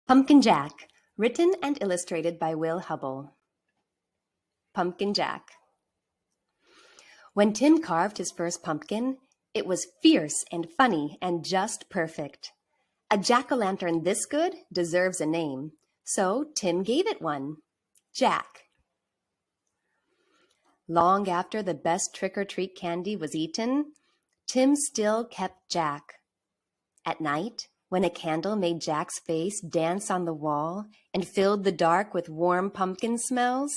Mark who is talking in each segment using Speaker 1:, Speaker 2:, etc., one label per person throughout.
Speaker 1: Pumpkin Jack, written and illustrated by Will Hubbell. Pumpkin Jack. When Tim carved his first pumpkin, it was fierce and funny and just perfect. A jack-o'-lantern this good deserves a name, so Tim gave it one, Jack. Long after the best trick-or-treat candy was eaten, Tim still kept Jack. At night, when a candle made Jack's face dance on the wall and filled the dark with warm pumpkin smells,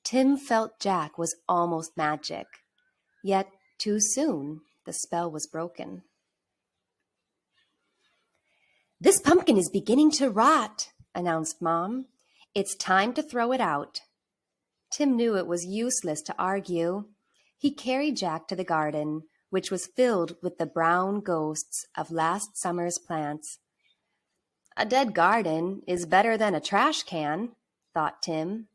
Speaker 1: Tim felt Jack was almost magic. Yet, too soon, the spell was broken. "This pumpkin is beginning to rot," announced Mom. "It's time to throw it out." Tim knew it was useless to argue. He carried Jack to the garden, which was filled with the brown ghosts of last summer's plants. "A dead garden is better than a trash can," thought Tim.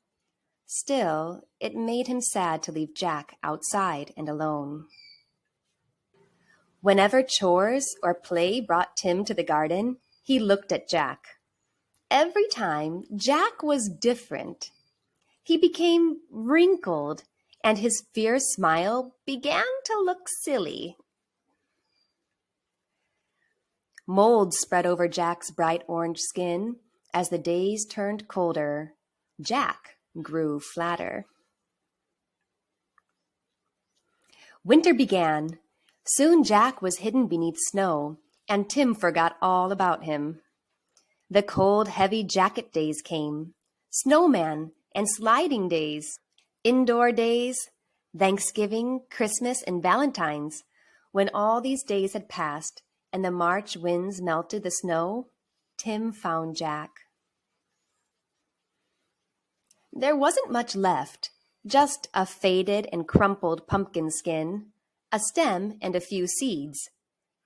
Speaker 1: Still, it made him sad to leave Jack outside and alone. Whenever chores or play brought Tim to the garden, he looked at Jack. Every time, Jack was different. He became wrinkled, and his fierce smile began to look silly. Mold spread over Jack's bright orange skin. As the days turned colder, Jack grew flatter. Winter began. Soon Jack was hidden beneath snow, and Tim forgot all about him. The cold, heavy jacket days came, snowman and sliding days, indoor days, Thanksgiving, Christmas, and Valentine's. When all these days had passed and the March winds melted the snow, Tim found Jack. There wasn't much left, just a faded and crumpled pumpkin skin, a stem, and a few seeds.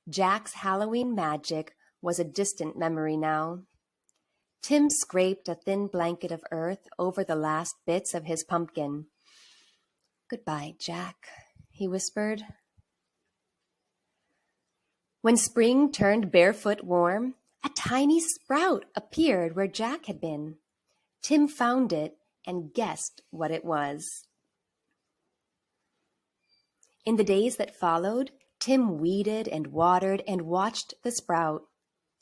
Speaker 1: Jack's Halloween magic was a distant memory now. Tim scraped a thin blanket of earth over the last bits of his pumpkin. "Goodbye, Jack," he whispered. When spring turned barefoot warm, a tiny sprout appeared where Jack had been. Tim found it and guessed what it was. In the days that followed, Tim weeded and watered and watched the sprout.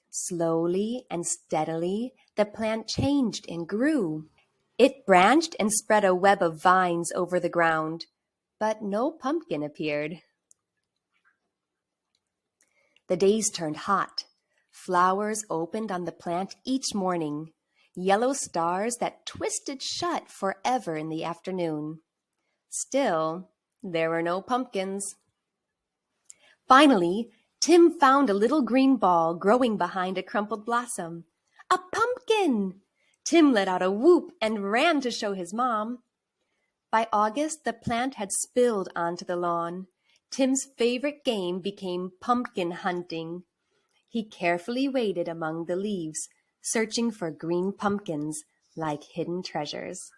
Speaker 1: Slowly and steadily, the plant changed and grew. It branched and spread a web of vines over the ground, but no pumpkin appeared. The days turned hot. Flowers opened on the plant each morning, yellow stars that twisted shut forever in the afternoon. Still, there were no pumpkins. Finally, Tim found a little green ball growing behind a crumpled blossom. A pumpkin! Tim let out a whoop and ran to show his mom. By August, the plant had spilled onto the lawn. Tim's favorite game became pumpkin hunting. He carefully waded among the leaves, searching for green pumpkins like hidden treasures.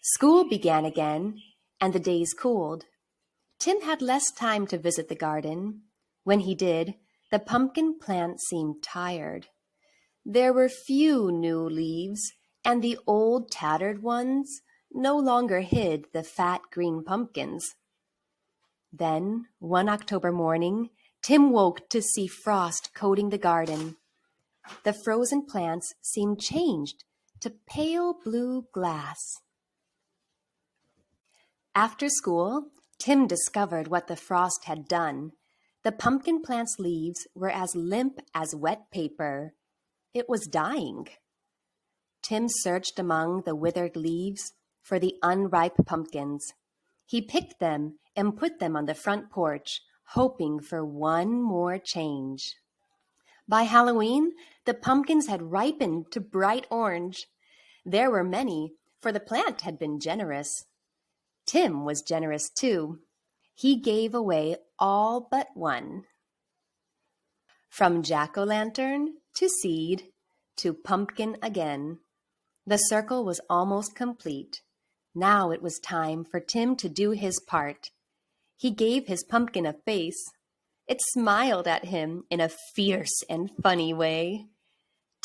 Speaker 1: School began again, and the days cooled. Tim had less time to visit the garden. When he did, the pumpkin plant seemed tired. There were few new leaves, and the old tattered ones no longer hid the fat green pumpkins. Then, one October morning, Tim woke to see frost coating the garden. The frozen plants seemed changed to pale blue glass. After school, Tim discovered what the frost had done. The pumpkin plant's leaves were as limp as wet paper. It was dying. Tim searched among the withered leaves for the unripe pumpkins. He picked them and put them on the front porch, hoping for one more change. By Halloween, the pumpkins had ripened to bright orange. There were many, for the plant had been generous. Tim was generous too. He gave away all but one. From jack-o'-lantern to seed to pumpkin again, the circle was almost complete. Now it was time for Tim to do his part. He gave his pumpkin a face. It smiled at him in a fierce and funny way.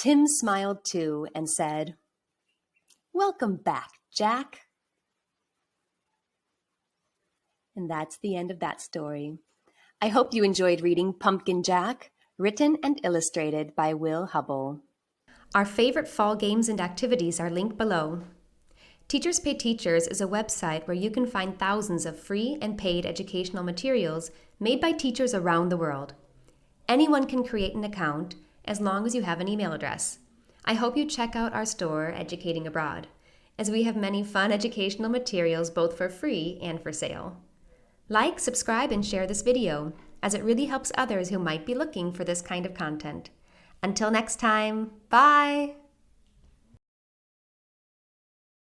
Speaker 1: Tim smiled too and said, "Welcome back, Jack." And that's the end of that story. I hope you enjoyed reading Pumpkin Jack, written and illustrated by Will Hubbell. Our favorite fall games and activities are linked below. Teachers Pay Teachers is a website where you can find thousands of free and paid educational materials made by teachers around the world. Anyone can create an account as long as you have an email address. I hope you check out our store, Educating Abroad, as we have many fun educational materials both for free and for sale. Like, subscribe, and share this video, as it really helps others who might be looking for this kind of content. Until next time, bye!